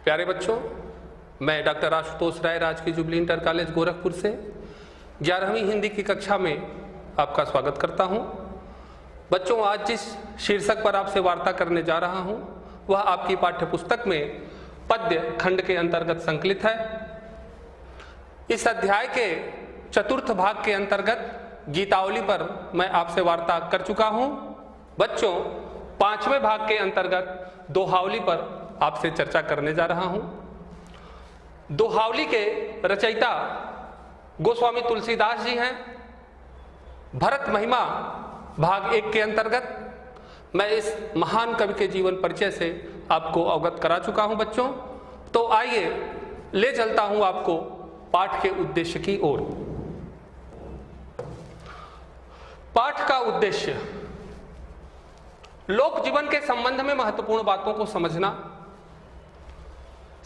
प्यारे बच्चों, मैं डॉक्टर आशुतोष राय राजकीय जुबली इंटर कॉलेज गोरखपुर से 11वीं हिंदी की कक्षा में आपका स्वागत करता हूं। बच्चों, आज जिस शीर्षक पर आपसे वार्ता करने जा रहा हूं वह आपकी पाठ्य पुस्तक में पद्य खंड के अंतर्गत संकलित है। इस अध्याय के चतुर्थ भाग के अंतर्गत गीतावली पर मैं आपसे वार्ता कर चुका हूं। बच्चों, पांचवें भाग के अंतर्गत दोहावली पर आपसे चर्चा करने जा रहा हूं। दोहावली के रचयिता गोस्वामी तुलसीदास जी हैं। भरत महिमा भाग 1 के अंतर्गत मैं इस महान कवि के जीवन परिचय से आपको अवगत करा चुका हूं। बच्चों, तो आइए ले चलता हूं आपको पाठ के उद्देश्य की ओर। पाठ का उद्देश्य लोक जीवन के संबंध में महत्वपूर्ण बातों को समझना,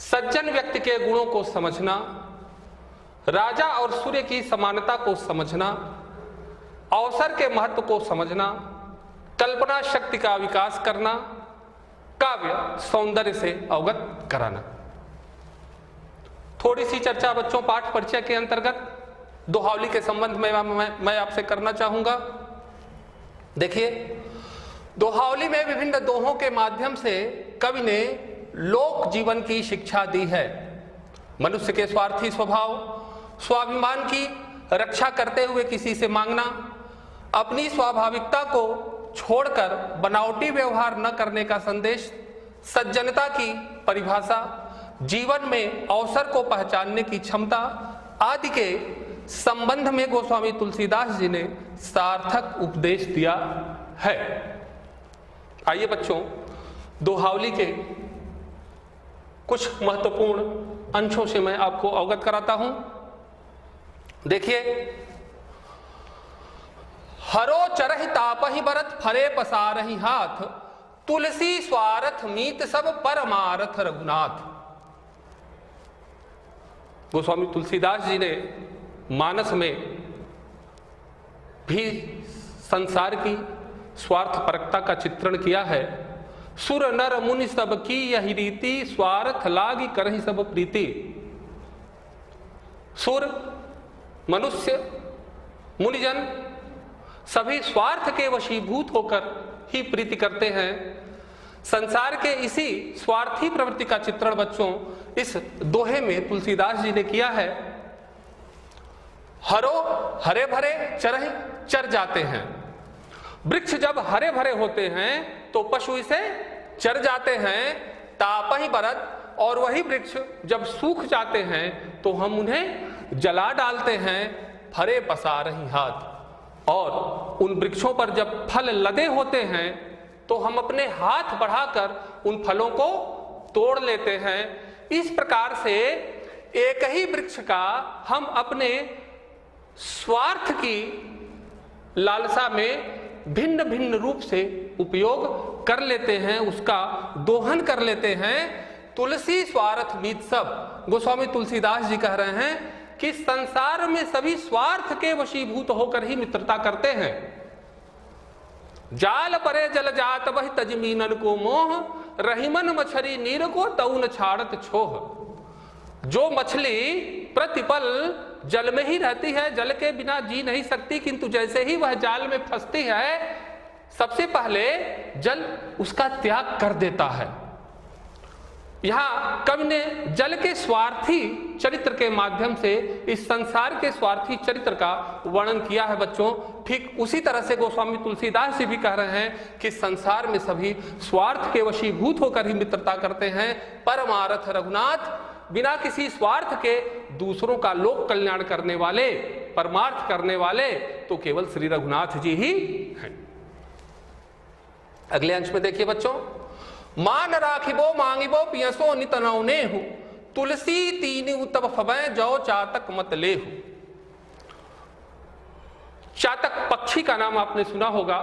सज्जन व्यक्ति के गुणों को समझना, राजा और सूर्य की समानता को समझना, अवसर के महत्व को समझना, कल्पना शक्ति का विकास करना, काव्य सौंदर्य से अवगत कराना। थोड़ी सी चर्चा बच्चों पाठ परिचय के अंतर्गत दोहावली के संबंध में मैं आपसे करना चाहूंगा। देखिए, दोहावली में विभिन्न दोहों के माध्यम से कवि ने लोक जीवन की शिक्षा दी है। मनुष्य के स्वार्थी स्वभाव, स्वाभिमान की रक्षा करते हुए किसी से मांगना, अपनी स्वाभाविकता को छोड़कर बनावटी व्यवहार न करने का संदेश, सज्जनता की परिभाषा, जीवन में अवसर को पहचानने की क्षमता आदि के संबंध में गोस्वामी तुलसीदास जी ने सार्थक उपदेश दिया है। आइए बच्चों, दोहावली के कुछ महत्वपूर्ण अंशों से मैं आपको अवगत कराता हूं। देखिए, हरो चरहि तापहि बरत फले पसारहि हाथ, तुलसी स्वार्थ मीत सब परमारथ रघुनाथ। गोस्वामी तुलसीदास जी ने मानस में भी संसार की स्वार्थपरकता का चित्रण किया है। सुर नर मुनि सब की यही रीति, स्वार्थ लागी करहि सब प्रीति। सुर, मनुष्य, मुनिजन सभी स्वार्थ के वशीभूत होकर ही प्रीति करते हैं। संसार के इसी स्वार्थी प्रवृत्ति का चित्रण बच्चों इस दोहे में तुलसीदास जी ने किया है। हरो हरे भरे चरहि चर जाते हैं। वृक्ष जब हरे भरे होते हैं तो पशु इसे चर जाते हैं। तापहि बरत, और वही वृक्ष जब सूख जाते हैं तो हम उन्हें जला डालते हैं। फले पसारहि हाथ, और उन वृक्षों पर जब फल लदे होते हैं तो हम अपने हाथ बढ़ाकर उन फलों को तोड़ लेते हैं। इस प्रकार से एक ही वृक्ष का हम अपने स्वार्थ की लालसा में भिन्न भिन्न रूप से उपयोग कर लेते हैं, उसका दोहन कर लेते हैं। तुलसी स्वार्थ मीत सब, गोस्वामी तुलसीदास जी कह रहे हैं कि संसार में सभी स्वार्थ के वशीभूत होकर ही मित्रता करते हैं। जाल परे जल जात वही तजमीनन को मोह, रहीमन मछरी नीर को तउन छाड़त छोह। जो मछली प्रतिपल जल में ही रहती है, जल के बिना जी नहीं सकती, किंतु जैसे ही वह जाल में फंसती है सबसे पहले जल उसका त्याग कर देता है। यहां कवि ने जल के स्वार्थी चरित्र के माध्यम से इस संसार के स्वार्थी चरित्र का वर्णन किया है। बच्चों, ठीक उसी तरह से गोस्वामी तुलसीदास जी भी कह रहे हैं कि संसार में सभी स्वार्थ के वशीभूत होकर ही मित्रता करते हैं। परमारथ रघुनाथ, बिना किसी स्वार्थ के दूसरों का लोक कल्याण करने वाले, परमार्थ करने वाले तो केवल श्री रघुनाथ जी ही हैं। अगले अंश में देखिए बच्चों, मान राखिबो मांगिबो पियसो नित नौनेहु, तुलसी तीनि उतब फबै जो चातक मत लेहु। चातक पक्षी का नाम आपने सुना होगा।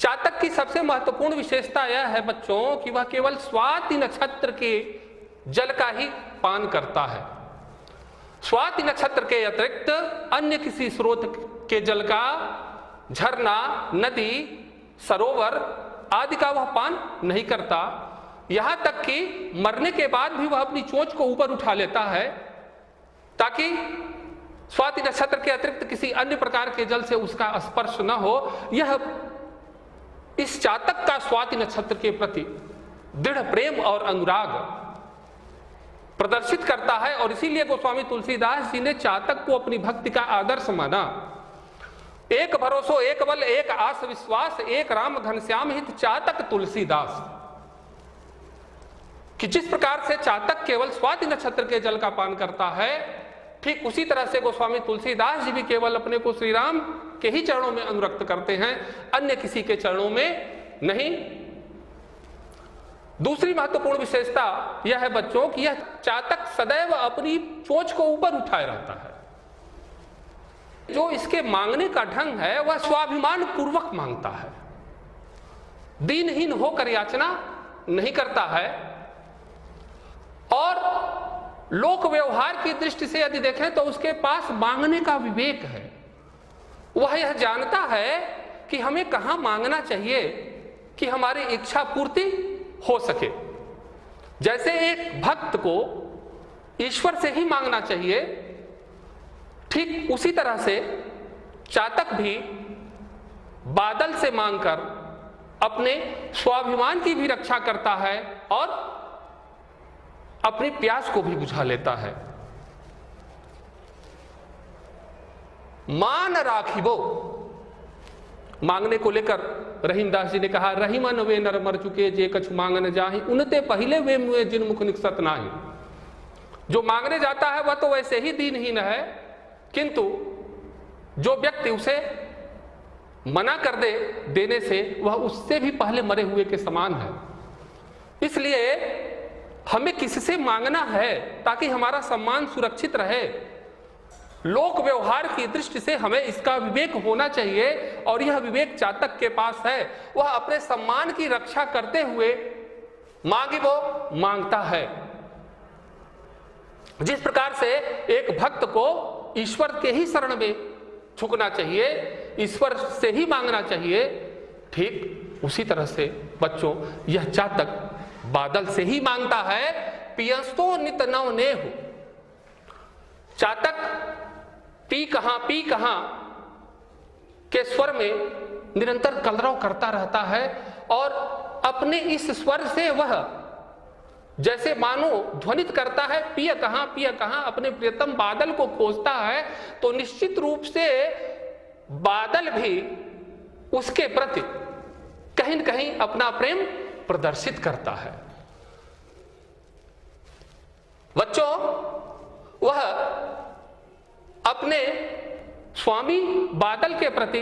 चातक की सबसे महत्वपूर्ण विशेषता यह है बच्चों कि वह केवल स्वाति नक्षत्र के जल का ही पान करता है। स्वाति नक्षत्र के अतिरिक्त अन्य किसी स्रोत के जल का, झरना, नदी, सरोवर आदि का वह पान नहीं करता। यहां तक कि मरने के बाद भी वह अपनी चोंच को ऊपर उठा लेता है ताकि स्वाति नक्षत्र के अतिरिक्त किसी अन्य प्रकार के जल से उसका स्पर्श न हो। यह इस चातक का स्वाति नक्षत्र के प्रति दृढ़ प्रेम और अनुराग प्रदर्शित करता है और इसीलिए गोस्वामी तुलसीदास जी ने चातक को अपनी भक्ति का आदर्श माना। एक भरोसो एक बल एक आस विश्वास एक राम घनश्याम हित चातक तुलसीदास, कि जिस प्रकार से चातक केवल स्वाति नक्षत्र के जल का पान करता है, ठीक उसी तरह से गोस्वामी तुलसीदास जी भी केवल अपने को श्री राम के ही चरणों में अनुरक्त करते हैं, अन्य किसी के चरणों में नहीं। दूसरी महत्वपूर्ण विशेषता यह है बच्चों कि यह चातक सदैव अपनी चोंच को ऊपर उठाए रहता है। जो इसके मांगने का ढंग है वह स्वाभिमान पूर्वक मांगता है, दीनहीन होकर याचना नहीं करता है। और लोक व्यवहार की दृष्टि से यदि देखें तो उसके पास मांगने का विवेक है। वह यह जानता है कि हमें कहां मांगना चाहिए कि हमारी इच्छा पूर्ति हो सके। जैसे एक भक्त को ईश्वर से ही मांगना चाहिए, ठीक उसी तरह से चातक भी बादल से मांगकर अपने स्वाभिमान की भी रक्षा करता है और अपनी प्यास को भी बुझा लेता है। मान राखिबो, मांगने को लेकर रहीमदास जी ने कहा, रहीमन वे नर मर चुके जे कछु मांगन जाहि उनते पहले वे मुए जिन मुख निकसत नाही। जो मांगने जाता है वह तो वैसे ही दीनहीन है, किंतु जो व्यक्ति उसे मना कर दे देने से वह उससे भी पहले मरे हुए के समान है। इसलिए हमें किससे मांगना है ताकि हमारा सम्मान सुरक्षित रहे। लोक व्यवहार की दृष्टि से हमें इसका विवेक होना चाहिए और यह विवेक चातक के पास है। वह अपने सम्मान की रक्षा करते हुए मांगिबो मांगता है। जिस प्रकार से एक भक्त को ईश्वर के ही शरण में झुकना चाहिए, ईश्वर से ही मांगना चाहिए, ठीक उसी तरह से बच्चों यह चातक बादल से ही मांगता है। पियंस्तो नित नव नेहु, चातक पी कहां के स्वर में निरंतर कलरव करता रहता है और अपने इस स्वर से वह जैसे मानो ध्वनित करता है पिय कहां अपने प्रियतम बादल को खोजता है, तो निश्चित रूप से बादल भी उसके प्रति कहीं न कहीं अपना प्रेम प्रदर्शित करता है। बच्चों वह अपने स्वामी बादल के प्रति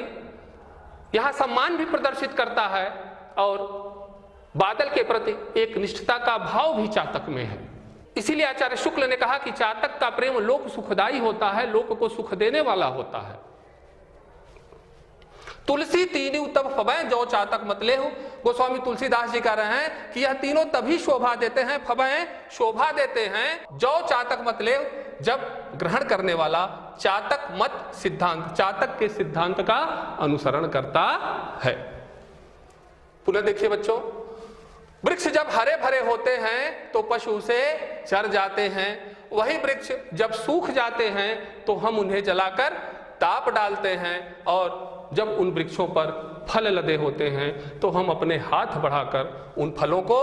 यहां सम्मान भी प्रदर्शित करता है और बादल के प्रति एक निष्ठता का भाव भी चातक में है। इसीलिए आचार्य शुक्ल ने कहा कि चातक का प्रेम लोक सुखदायी होता है, लोक को सुख देने वाला होता है। तुलसी तीनी तब फबय जो चातक मत ले हो। गोस्वामी तुलसीदास जी कह रहे हैं कि यह तीनों तभी शोभा देते हैं, फबय शोभा देते हैं, जो चातक मत ले, जब ग्रहण करने वाला चातक मत सिद्धांत, चातक के सिद्धांत का अनुसरण करता है। पुनः देखिए बच्चों, वृक्ष जब हरे भरे होते हैं तो पशु उसे चर जाते हैं, वही वृक्ष जब सूख जाते हैं तो हम उन्हें जलाकर ताप डालते हैं, और जब उन वृक्षों पर फल लदे होते हैं तो हम अपने हाथ बढ़ाकर उन फलों को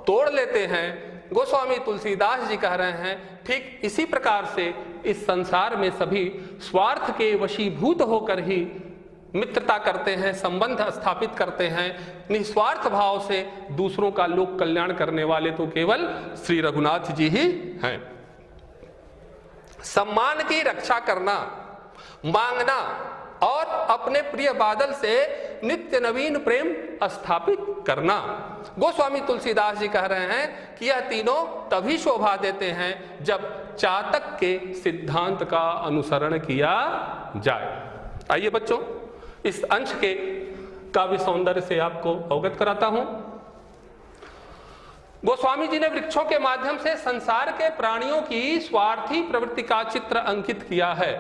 तोड़ लेते हैं। गोस्वामी तुलसीदास जी कह रहे हैं ठीक इसी प्रकार से इस संसार में सभी स्वार्थ के वशीभूत होकर ही मित्रता करते हैं, संबंध स्थापित करते हैं। निस्वार्थ भाव से दूसरों का लोक कल्याण करने वाले तो केवल श्री रघुनाथ जी ही हैं। सम्मान की रक्षा करना, मांगना और अपने प्रिय बादल से नित्य नवीन प्रेम स्थापित करना। गोस्वामी तुलसीदास जी कह रहे हैं कि यह तीनों तभी शोभा देते हैं जब चातक के सिद्धांत का अनुसरण किया जाए। आइए बच्चों, इस अंश के काव्य सौंदर्य से आपको अवगत कराता हूं। गोस्वामी जी ने वृक्षों के माध्यम से संसार के प्राणियों की स्वार्थी प्रवृत्ति का चित्र अंकित किया है।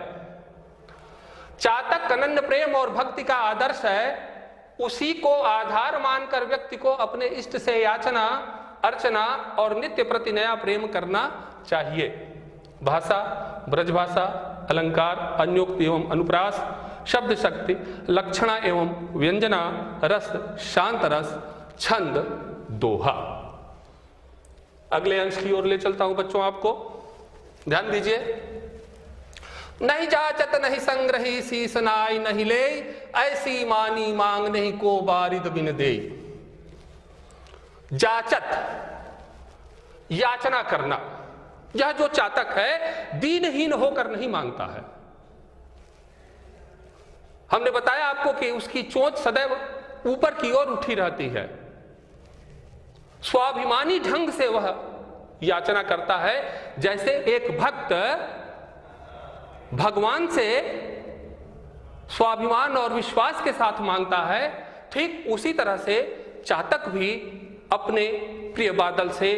चातक अनन्य प्रेम और भक्ति का आदर्श है। उसी को आधार मानकर व्यक्ति को अपने इष्ट से याचना अर्चना और नित्य प्रति नया प्रेम करना चाहिए। भाषा, ब्रजभाषा, अलंकार, अन्योक्ति एवं अनुप्रास, शब्द शक्ति, लक्षणा एवं व्यंजना, रस, शांत रस, छंद, दोहा। अगले अंश की ओर ले चलता हूं बच्चों आपको, ध्यान दीजिए। नहीं जाचत नहीं संग्रही शीस नाई नहीं ले, ऐसी मानी मांग नहीं को बारिद बिन दे। जाचत, याचना करना। यह जो चातक है दीनहीन होकर नहीं मांगता है। हमने बताया आपको कि उसकी चोंच सदैव ऊपर की ओर उठी रहती है। स्वाभिमानी ढंग से वह याचना करता है, जैसे एक भक्त भगवान से स्वाभिमान और विश्वास के साथ मांगता है, ठीक उसी तरह से चातक भी अपने प्रिय बादल से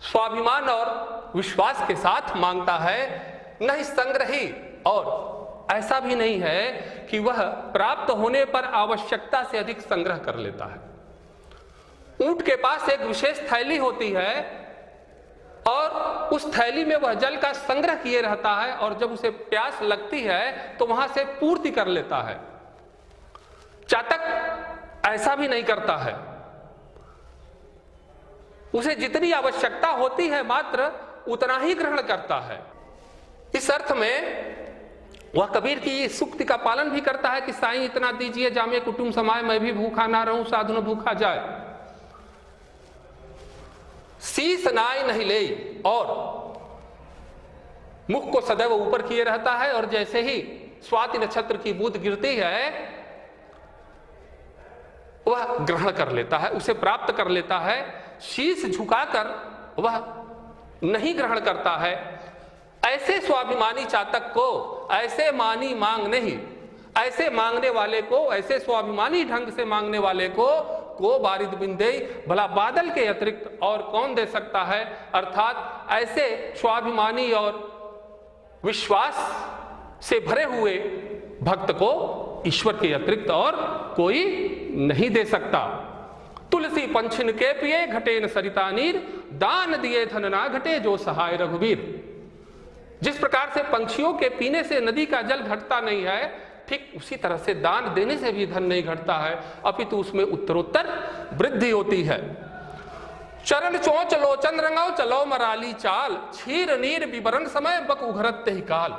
स्वाभिमान और विश्वास के साथ मांगता है। नहीं संग्रही, और ऐसा भी नहीं है कि वह प्राप्त होने पर आवश्यकता से अधिक संग्रह कर लेता है। ऊंट के पास एक विशेष थैली होती है और उस थैली में वह जल का संग्रह किए रहता है, और जब उसे प्यास लगती है तो वहां से पूर्ति कर लेता है। चातक ऐसा भी नहीं करता है। उसे जितनी आवश्यकता होती है मात्र उतना ही ग्रहण करता है। इस अर्थ में वह कबीर की इस सूक्ति का पालन भी करता है कि साईं इतना दीजिए जामे कुटुंब समाए, मैं भी भूखा ना रहूं साधु न भूखा जाए। शीस नाई नहीं ले, और मुख को सदैव ऊपर किए रहता है, और जैसे ही स्वाति नक्षत्र की बूंद गिरती है वह ग्रहण कर लेता है, उसे प्राप्त कर लेता है। शीश झुकाकर वह नहीं ग्रहण करता है। ऐसे स्वाभिमानी चातक को ऐसे मानी मांग नहीं, ऐसे मांगने वाले को, ऐसे स्वाभिमानी ढंग से मांगने वाले को बारिद बिन दे, भला बादल के अतिरिक्त और कौन दे सकता है। अर्थात ऐसे स्वाभिमानी और विश्वास से भरे हुए भक्त को ईश्वर के अतिरिक्त और कोई नहीं दे सकता। तुलसी पंछिन के पिए घटे न सरिता नीर, दान दिए धन ना घटे जो सहाय रघुवीर। जिस प्रकार से पंछियों के पीने से नदी का जल घटता नहीं है, ठीक उसी तरह से दान देने से भी धन नहीं घटता है, अपितु उसमें उत्तरोत्तर वृद्धि होती है। चरण चोंच लोचन रंगाओ चलो मराली चाल, क्षीर नीर विवरण समय बक उघरत ही काल।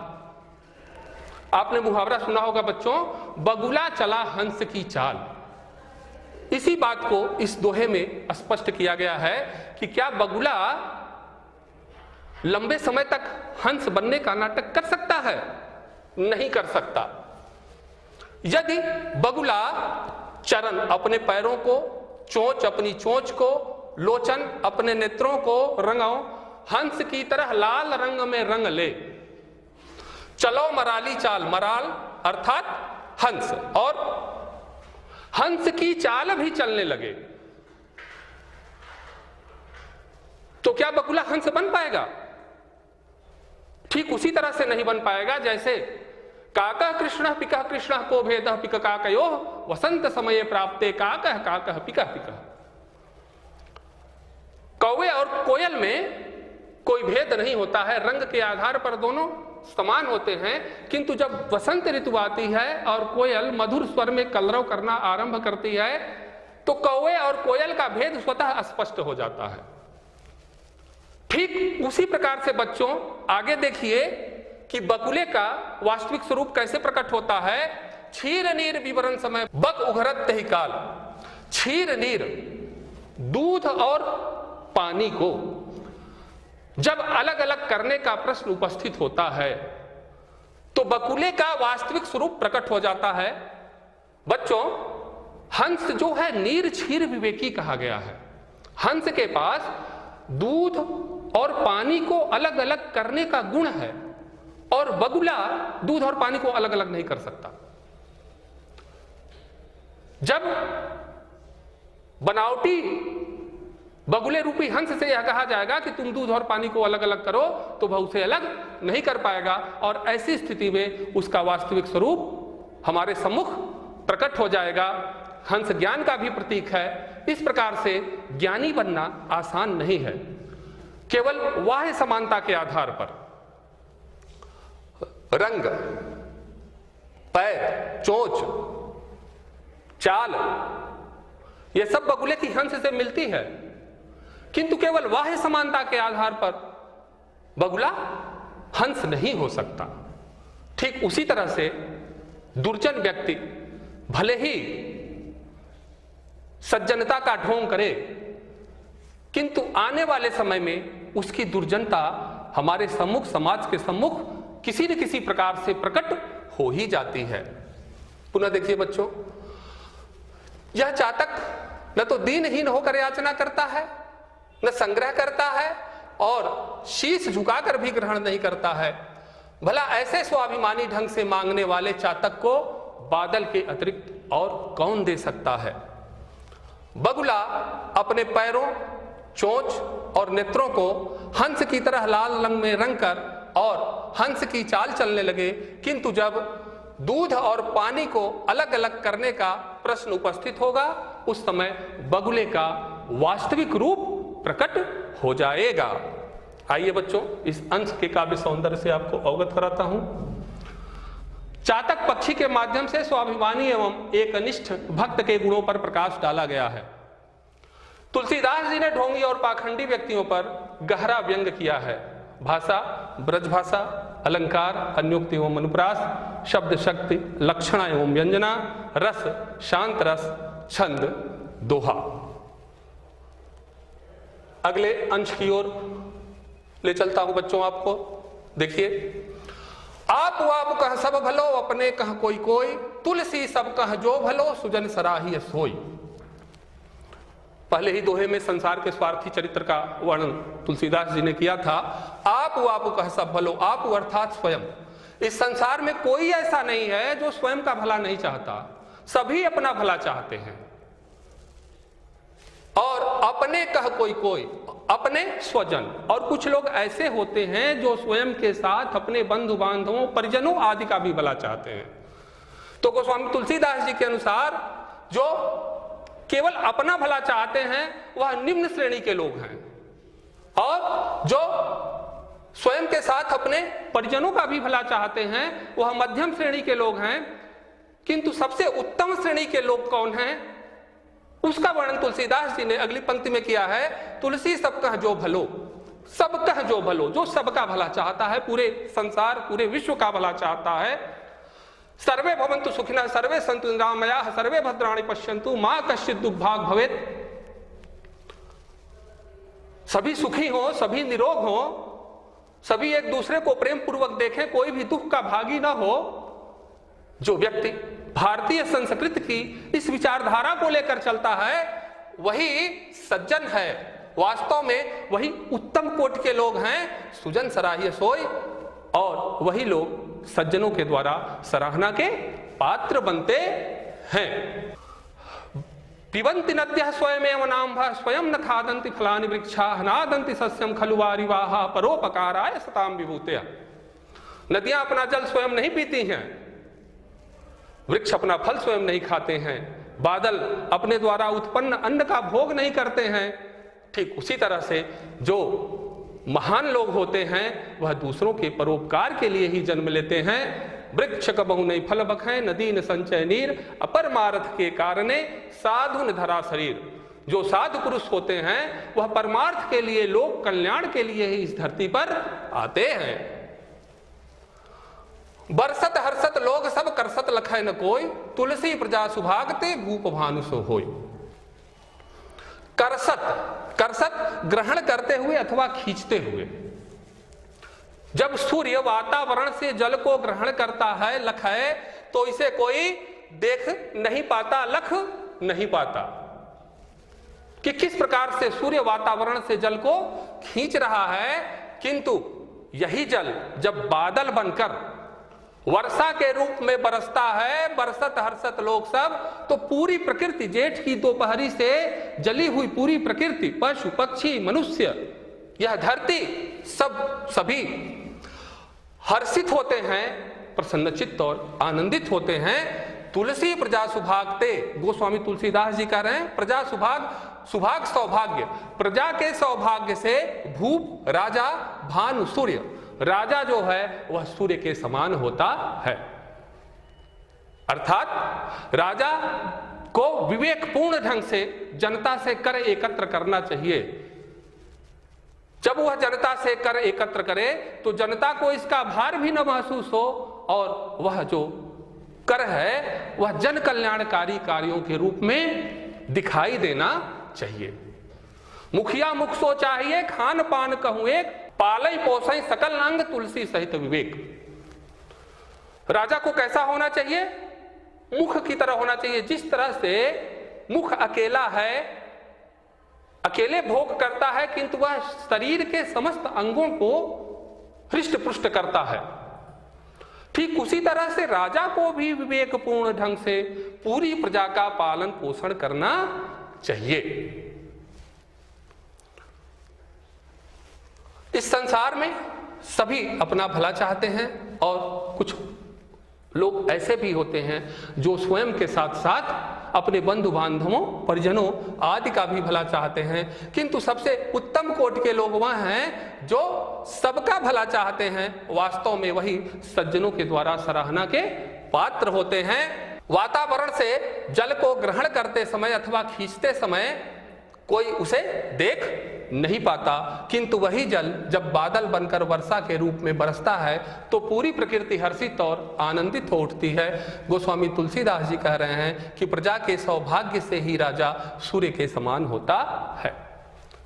आपने मुहावरा सुना होगा बच्चों, बगुला चला हंस की चाल। इसी बात को इस दोहे में स्पष्ट किया गया है कि क्या बगुला लंबे समय तक हंस बनने का नाटक कर सकता है? नहीं कर सकता। यदि बगुला चरण अपने पैरों को, चोंच अपनी चोंच को, लोचन अपने नेत्रों को रंगाओ हंस की तरह लाल रंग में रंग ले, चलो मराली चाल, मराल अर्थात हंस, और हंस की चाल भी चलने लगे, तो क्या बगुला हंस बन पाएगा? ठीक उसी तरह से नहीं बन पाएगा जैसे काका कृष्ण पिका कृष्ण को भेद पिक काकयो वसंत समय प्राप्ते काकह काकह पिका पिका। कौवे और कोयल में कोई भेद नहीं होता है, रंग के आधार पर दोनों समान होते हैं, किंतु जब वसंत ऋतु आती है और कोयल मधुर स्वर में कलरव करना आरंभ करती है तो कौवे और कोयल का भेद स्वतः स्पष्ट हो जाता है। ठीक उसी प्रकार से बच्चों आगे देखिए कि बगुले का वास्तविक स्वरूप कैसे प्रकट होता है। क्षीर नीर विवरण समय बक उघरत ही काल। क्षीर नीर दूध और पानी को जब अलग अलग करने का प्रश्न उपस्थित होता है तो बगुले का वास्तविक स्वरूप प्रकट हो जाता है। बच्चों हंस जो है नीर क्षीर विवेकी कहा गया है। हंस के पास दूध और पानी को अलग अलग करने का गुण है, और बगुला दूध और पानी को अलग अलग नहीं कर सकता। जब बनावटी बगुले रूपी हंस से यह कहा जाएगा कि तुम दूध और पानी को अलग अलग करो तो वह उसे अलग नहीं कर पाएगा, और ऐसी स्थिति में उसका वास्तविक स्वरूप हमारे सम्मुख प्रकट हो जाएगा। हंस ज्ञान का भी प्रतीक है, इस प्रकार से ज्ञानी बनना आसान नहीं है। केवल बाह्य समानता के आधार पर रंग, पैर, चोंच, चाल, ये सब बगुले की हंस से मिलती है, किंतु केवल बाह्य समानता के आधार पर बगुला हंस नहीं हो सकता। ठीक उसी तरह से दुर्जन व्यक्ति भले ही सज्जनता का ढोंग करे, किंतु आने वाले समय में उसकी दुर्जनता हमारे सम्मुख, समाज के सम्मुख किसी न किसी प्रकार से प्रकट हो ही जाती है। पुनः देखिए बच्चों, यह चातक न तो दीनहीन होकर याचना करता है, न संग्रह करता है और शीश झुकाकर भी ग्रहण नहीं करता है। भला ऐसे स्वाभिमानी ढंग से मांगने वाले चातक को बादल के अतिरिक्त और कौन दे सकता है? बगुला अपने पैरों, चोंच और नेत्रों को हंस की तरह लाल रंग में रंग कर और हंस की चाल चलने लगे, किंतु जब दूध और पानी को अलग अलग करने का प्रश्न उपस्थित होगा, उस समय बगुले का वास्तविक रूप प्रकट हो जाएगा। आइए बच्चों, इस अंश के काव्य सौंदर्य से आपको अवगत कराता हूं। चातक पक्षी के माध्यम से स्वाभिमानी एवं एकनिष्ठ भक्त के गुणों पर प्रकाश डाला गया है। तुलसीदास जी ने ढोंगी और पाखंडी व्यक्तियों पर गहरा व्यंग किया है। भाषा, ब्रजभाषा, अलंकार, अन्योक्ति एवं अनुप्रास, शब्द शक्ति, लक्षणा एवं व्यंजना, रस, शांत रस, छंद, दोहा। अगले अंश की ओर ले चलता हूं बच्चों आपको। देखिए, आप कह सब भलो, अपने कह कोई कोई, तुलसी सब कह जो भलो, सुजन सराही सोई। पहले ही दोहे में संसार के स्वार्थी चरित्र का वर्णन तुलसीदास जी ने किया था। आप कह सब भलो, आप अर्थात स्वयं। इस संसार में कोई ऐसा नहीं है जो स्वयं का भला नहीं चाहता, सभी अपना भला चाहते हैं। और अपने कह कोई कोई, अपने स्वजन, और कुछ लोग ऐसे होते हैं जो स्वयं के साथ अपने बंधु बांधवों, परिजनों आदि का भी भला चाहते हैं। तो गोस्वामी तुलसीदास जी के अनुसार जो केवल अपना भला चाहते हैं वह निम्न श्रेणी के लोग हैं, और जो स्वयं के साथ अपने परिजनों का भी भला चाहते हैं वह मध्यम श्रेणी के लोग हैं। किंतु सबसे उत्तम श्रेणी के लोग कौन हैं, उसका वर्णन तुलसीदास जी ने अगली पंक्ति में किया है। तुलसी सब कह जो भलो, सब कह जो भलो, जो सबका भला चाहता है, पूरे संसार, पूरे विश्व का भला चाहता है। सर्वे भवन्तु सुखिनः, सर्वे सन्तु निरामयाः, सर्वे भद्राणि पश्यन्तु, मा कश्चित् दुर्भाग् भवेत्। सभी सुखी हो, सभी निरोग हो, सभी एक दूसरे को प्रेम पूर्वक देखें, कोई भी दुख का भागी ना हो। जो व्यक्ति भारतीय संस्कृति की इस विचारधारा को लेकर चलता है वही सज्जन है। वास्तव में वही उत्तम कोटि के लोग हैं, सुजन सराही सोई, और वही लोग सज्जनों के द्वारा सराहना के पात्र बनते हैं। पिबन्ति नद्यः स्वयमेव नाम्भः, स्वयं न खादन्ति फलानि वृक्षाः, नादन्ति सस्यं खलु वारिवाः, परोपकाराय सतां विभूतयः। नदियां अपना जल स्वयं नहीं पीती हैं, वृक्ष अपना फल स्वयं नहीं खाते हैं, बादल अपने द्वारा उत्पन्न अन्न का भोग नहीं करते हैं। ठीक उसी तरह से जो महान लोग होते हैं वह दूसरों के परोपकार के लिए ही जन्म लेते हैं। वृक्ष कबहु नहीं फल बखै, नदी न संचय नीर, अपरमार्थ के कारणे साधु न धरा शरीर। जो साधु पुरुष होते हैं वह परमार्थ के लिए, लोक कल्याण के लिए ही इस धरती पर आते हैं। बरसत हर्षत लोग सब, करसत लखै न कोई, तुलसी प्रजा सुभागते, भूप भानु सो होय। करसत, करसत ग्रहण करते हुए अथवा खींचते हुए। जब सूर्य वातावरण से जल को ग्रहण करता है, लखै, तो इसे कोई देख नहीं पाता, लख नहीं पाता कि किस प्रकार से सूर्य वातावरण से जल को खींच रहा है। किंतु यही जल जब बादल बनकर वर्षा के रूप में बरसता है, बरसत हर्षत लोग सब, तो पूरी प्रकृति, जेठ की दोपहरी से जली हुई पूरी प्रकृति, पशु पक्षी मनुष्य, यह धरती, सभी हर्षित होते हैं, प्रसन्नचित्त और आनंदित होते हैं। तुलसी प्रजा सुभागते, गोस्वामी तुलसीदास जी कह रहे हैं प्रजा सुभाग सौभाग्य, प्रजा के सौभाग्य से भूप राजा भानु सूर्य, राजा जो है वह सूर्य के समान होता है। अर्थात राजा को विवेकपूर्ण ढंग से जनता से कर एकत्र करना चाहिए। जब वह जनता से कर एकत्र करे तो जनता को इसका भार भी न महसूस हो और वह जो कर है वह जन कल्याणकारी कार्यों के रूप में दिखाई देना चाहिए। मुखिया मुख सो चाहिए, खान पान कहूं एक, पालई पोसई सकल अंग तुलसी सहित विवेक। राजा को कैसा होना चाहिए? मुख की तरह होना चाहिए। जिस तरह से मुख अकेला है, अकेले भोग करता है, किंतु वह शरीर के समस्त अंगों को हृष्ट पुष्ट करता है, ठीक उसी तरह से राजा को भी विवेकपूर्ण ढंग से पूरी प्रजा का पालन पोषण करना चाहिए। इस संसार में सभी अपना भला चाहते हैं और कुछ लोग ऐसे भी होते हैं जो स्वयं के साथ साथ अपने बंधु बांधवों परिजनों आदि का भी भला चाहते हैं, किंतु सबसे उत्तम कोटि के लोग वह हैं जो सबका भला चाहते हैं। वास्तव में वही सज्जनों के द्वारा सराहना के पात्र होते हैं। वातावरण से जल को ग्रहण करते समय अथवा खींचते समय कोई उसे देख नहीं पाता, किंतु वही जल जब बादल बनकर वर्षा के रूप में बरसता है तो पूरी प्रकृति हर्षित और आनंदित हो उठती है। गोस्वामी तुलसीदास जी कह रहे हैं कि प्रजा के सौभाग्य से ही राजा सूर्य के समान होता है।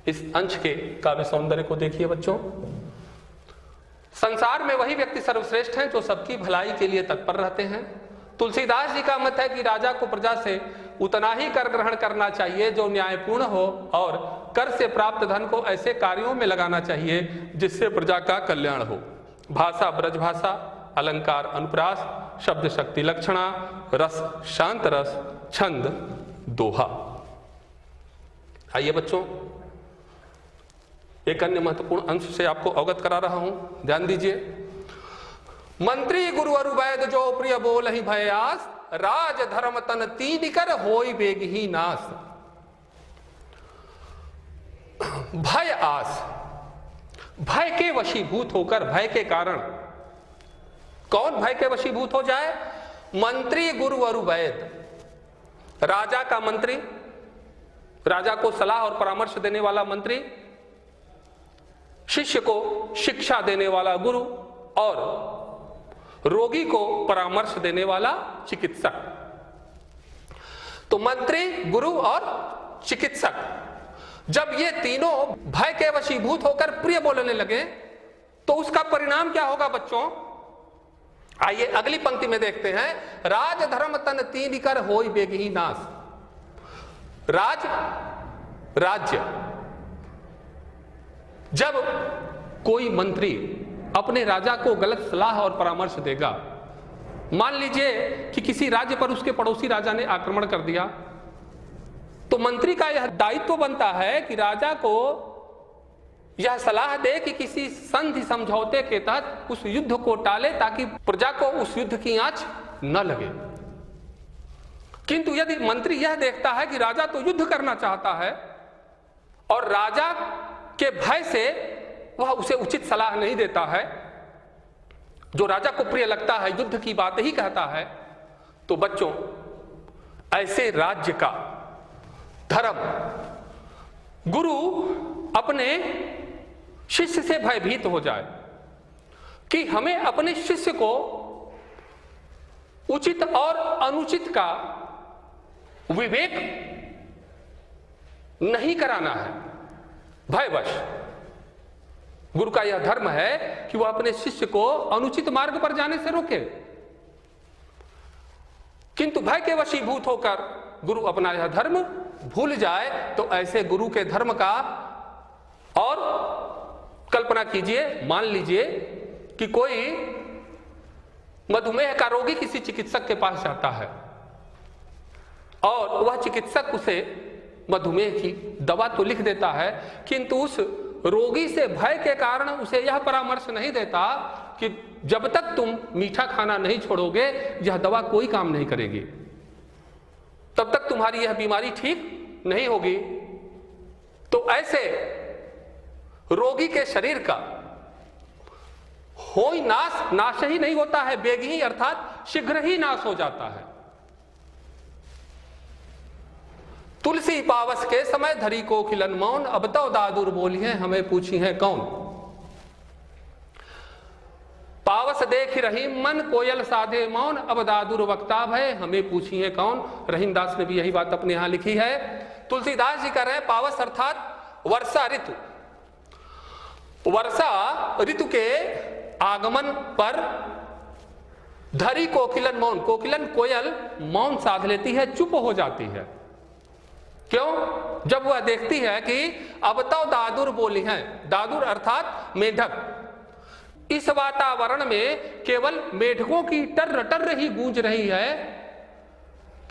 इस अंश के काव्य सौंदर्य को देखिए बच्चों। संसार में वही व्यक्ति सर्वश्रेष्ठ हैं जो सबकी भलाई के लिए तत्पर रहते हैं। तुलसीदास जी का मत है कि राजा को प्रजा से उतना ही कर ग्रहण करना चाहिए जो न्यायपूर्ण हो और कर से प्राप्त धन को ऐसे कार्यों में लगाना चाहिए जिससे प्रजा का कल्याण हो। भाषा ब्रज भाषा, अलंकार अनुप्रास, शब्द शक्ति लक्षणा, रस शांत रस, छंद दोहा। आइए बच्चों, एक अन्य महत्वपूर्ण अंश से आपको अवगत करा रहा हूं, ध्यान दीजिए। मंत्री गुरु अरु वैद जो प्रिय बोल ही भयास, राज धर्म तन तीन कर होई बेग ही नास। भय आस, भय के वशीभूत होकर, भय के कारण कौन भय के वशीभूत हो जाए? मंत्री गुरु अरु वैद, राजा का मंत्री, राजा को सलाह और परामर्श देने वाला मंत्री, शिष्य को शिक्षा देने वाला गुरु और रोगी को परामर्श देने वाला चिकित्सक। तो मंत्री, गुरु और चिकित्सक जब ये तीनों भय के वशीभूत होकर प्रिय बोलने लगे तो उसका परिणाम क्या होगा बच्चों? आइए अगली पंक्ति में देखते हैं। राज धर्म तन तीन कर होई बेगही नास। राज, राज्य, जब कोई मंत्री अपने राजा को गलत सलाह और परामर्श देगा, मान लीजिए कि किसी राज्य पर उसके पड़ोसी राजा ने आक्रमण कर दिया, तो मंत्री का यह दायित्व बनता है कि राजा को यह सलाह दे कि किसी संधि समझौते के तहत उस युद्ध को टाले ताकि प्रजा को उस युद्ध की आंच न लगे। किंतु यदि मंत्री यह देखता है कि राजा तो युद्ध करना चाहता है और राजा के भय से वह उसे उचित सलाह नहीं देता है, जो राजा को प्रिय लगता है, युद्ध की बात ही कहता है, तो बच्चों ऐसे राज्य का धर्म गुरु अपने शिष्य से भयभीत हो जाए कि हमें अपने शिष्य को उचित और अनुचित का विवेक नहीं कराना है। भयवश गुरु का यह धर्म है कि वह अपने शिष्य को अनुचित मार्ग पर जाने से रोके, किंतु भय के वशीभूत होकर गुरु अपना यह धर्म भूल जाए तो ऐसे गुरु के धर्म का, और कल्पना कीजिए, मान लीजिए कि कोई मधुमेह का रोगी किसी चिकित्सक के पास जाता है और वह चिकित्सक उसे मधुमेह की दवा तो लिख देता है, किंतु उस रोगी से भय के कारण उसे यह परामर्श नहीं देता कि जब तक तुम मीठा खाना नहीं छोड़ोगे यह दवा कोई काम नहीं करेगी। तुम्हारी यह बीमारी ठीक नहीं होगी। तो ऐसे रोगी के शरीर का हो ही नाश ही नहीं होता है, बेग ही अर्थात शीघ्र ही नाश हो जाता है। तुलसी पावस के समय धरी को खिलन मौन, अब तो दादुर बोली है हमें पूछी है कौन। पावस देख रही मन कोयल साधे मौन, अब दादुर वक्ता भय हमें पूछी है कौन। रहीमदास ने भी यही बात अपने यहां लिखी है। तुलसीदास जी कह रहे हैं पावस अर्थात वर्षा ऋतु। वर्षा ऋतु के आगमन पर धरी कोकिलन मौन, कोकिलन कोयल मौन साध लेती है, चुप हो जाती है। क्यों? जब वह देखती है कि अब तो दादुर बोली है। दादुर अर्थात मेढक। इस वातावरण में केवल मेढकों की टर टर ही गूंज रही है,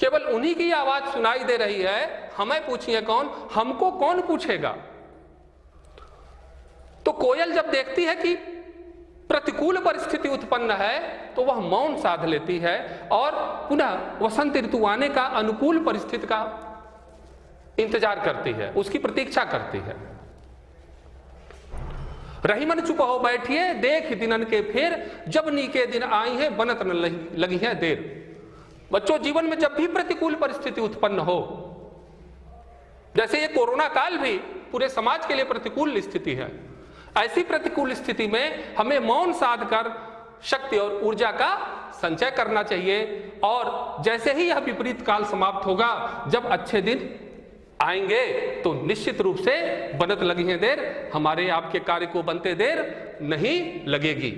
केवल उन्हीं की आवाज सुनाई दे रही है। हमें पूछिए कौन, हमको कौन पूछेगा। तो कोयल जब देखती है कि प्रतिकूल परिस्थिति उत्पन्न है तो वह मौन साध लेती है और पुनः वसंत ऋतु आने का, अनुकूल परिस्थिति का इंतजार करती है, उसकी प्रतीक्षा करती है। रहीमन चुप हो बैठिए देख दिनन के फेर, जब नीके दिन आई है बनत न लगी है देर। बच्चों, जीवन में जब भी प्रतिकूल परिस्थिति उत्पन्न हो, जैसे ये कोरोना काल भी पूरे समाज के लिए प्रतिकूल स्थिति है, ऐसी प्रतिकूल स्थिति में हमें मौन साध कर शक्ति और ऊर्जा का संचय करना चाहिए। और जैसे ही यह विपरीत काल समाप्त होगा, जब अच्छे दिन आएंगे तो निश्चित रूप से बनत लगी है देर, हमारे आपके कार्य को बनते देर नहीं लगेगी।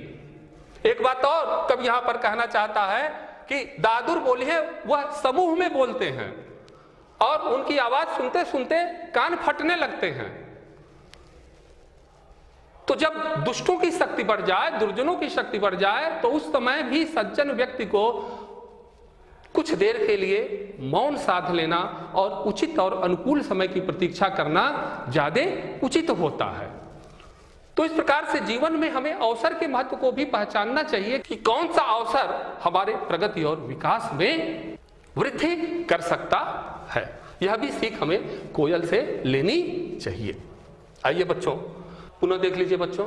एक बात और कब यहां पर कहना चाहता है कि दादुर बोली है, वह समूह में बोलते हैं और उनकी आवाज सुनते सुनते कान फटने लगते हैं। तो जब दुष्टों की शक्ति बढ़ जाए, दुर्जनों की शक्ति बढ़ जाए, तो उस समय भी सज्जन व्यक्ति को कुछ देर के लिए मौन साध लेना और उचित और अनुकूल समय की प्रतीक्षा करना ज्यादा उचित होता है। तो इस प्रकार से जीवन में हमें अवसर के महत्व को भी पहचानना चाहिए कि कौन सा अवसर हमारे प्रगति और विकास में वृद्धि कर सकता है। यह भी सीख हमें कोयल से लेनी चाहिए। आइए बच्चों, पुनः देख लीजिए बच्चों,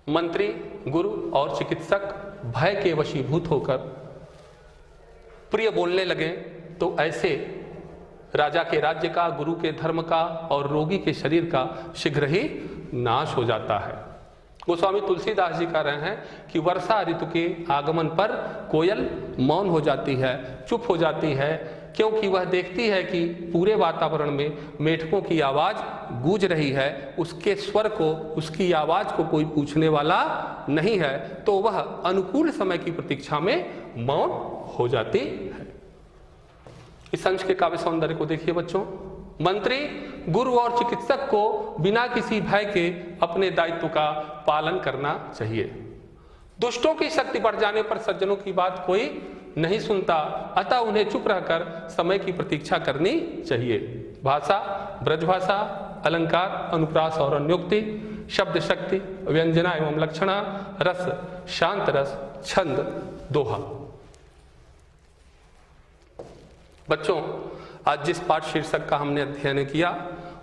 मंत्री, गुरु और चिकित्सक भय के वशीभूत होकर प्रिय बोलने लगे तो ऐसे राजा के राज्य का, गुरु के धर्म का और रोगी के शरीर का शीघ्र ही नाश हो जाता है। गोस्वामी तुलसीदास जी कह रहे हैं कि वर्षा ऋतु के आगमन पर कोयल मौन हो जाती है, चुप हो जाती है, क्योंकि वह देखती है कि पूरे वातावरण में मेढकों की आवाज गूंज रही है, उसके स्वर को, उसकी आवाज को कोई पूछने वाला नहीं है, तो वह अनुकूल समय की प्रतीक्षा में मौन हो जाती है। इस अंश के काव्य सौंदर्य को देखिए बच्चों। मंत्री, गुरु और चिकित्सक को बिना किसी भय के अपने दायित्व का पालन करना चाहिए। दुष्टों की शक्ति बढ़ जाने पर सज्जनों की बात कोई नहीं सुनता, अतः उन्हें चुप रहकर समय की प्रतीक्षा करनी चाहिए। भाषा, ब्रजभाषा, अलंकार, अनुप्रास और अन्योक्ति, शब्द शक्ति, व्यंजना एवं लक्षणा, रस, शांत रस, छंद, दोहा। बच्चों, आज जिस पाठ शीर्षक का हमने अध्ययन किया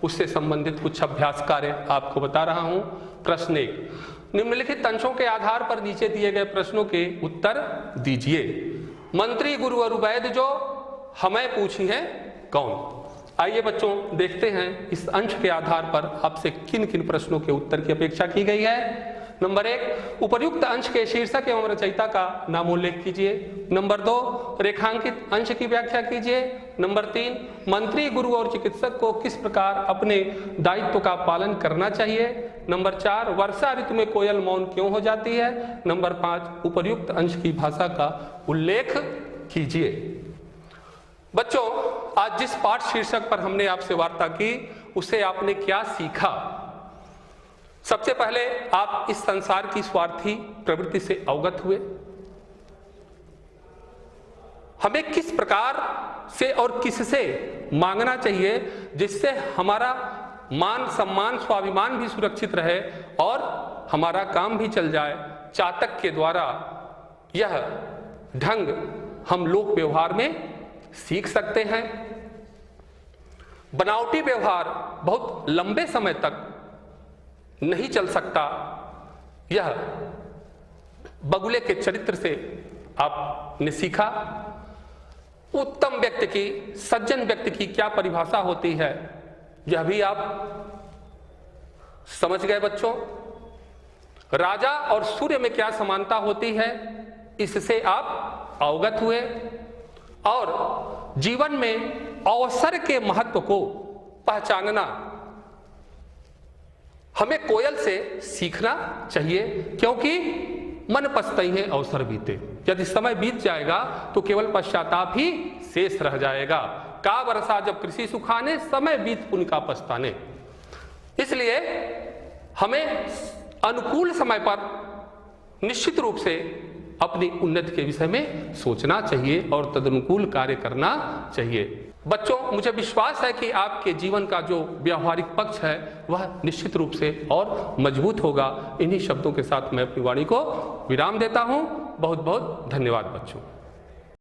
उससे संबंधित कुछ अभ्यास कार्य आपको बता रहा हूं। प्रश्न 1, निम्नलिखित अंशों के आधार पर नीचे दिए गए प्रश्नों के उत्तर दीजिए। मंत्री, गुरु और वैद्य जो हमें पूछी है कौन। आइए बच्चों देखते हैं इस अंश के आधार पर आपसे किन किन प्रश्नों के उत्तर की अपेक्षा की गई है। नंबर 1, उपर्युक्त अंश के शीर्षक एवं रचयिता का नामोल्लेख कीजिए। नंबर 2, रेखांकित अंश की व्याख्या कीजिए। नंबर 3, मंत्री, गुरु और चिकित्सक को किस प्रकार अपने दायित्व का पालन करना चाहिए। नंबर 4, वर्षा ऋतु में कोयल मौन क्यों हो जाती है। नंबर 5, उपर्युक्त अंश की भाषा का उल्लेख कीजिए। बच्चों, आज जिस पाठ शीर्षक पर हमने आपसे वार्ता की उससे आपने क्या सीखा। सबसे पहले आप इस संसार की स्वार्थी प्रवृत्ति से अवगत हुए। हमें किस प्रकार से और किससे मांगना चाहिए जिससे हमारा मान सम्मान स्वाभिमान भी सुरक्षित रहे और हमारा काम भी चल जाए। चातक के द्वारा यह ढंग हम लोक व्यवहार में सीख सकते हैं। बनावटी व्यवहार बहुत लंबे समय तक नहीं चल सकता, यह बगुले के चरित्र से आपने सीखा। उत्तम व्यक्ति की, सज्जन व्यक्ति की क्या परिभाषा होती है, यह भी आप समझ गए बच्चों। राजा और सूर्य में क्या समानता होती है, इससे आप अवगत हुए। और जीवन में अवसर के महत्व को पहचानना हमें कोयल से सीखना चाहिए, क्योंकि मन पछताई है अवसर बीते। यदि समय बीत जाएगा तो केवल पश्चाताप ही शेष रह जाएगा। का वर्षा जब कृषि सुखाने, समय बीत पुण्य का पछताने। इसलिए हमें अनुकूल समय पर निश्चित रूप से अपनी उन्नति के विषय में सोचना चाहिए और तदनुकूल कार्य करना चाहिए। बच्चों, मुझे विश्वास है कि आपके जीवन का जो व्यावहारिक पक्ष है वह निश्चित रूप से और मजबूत होगा। इन्हीं शब्दों के साथ मैं अपनी वाणी को विराम देता हूं। बहुत बहुत धन्यवाद बच्चों।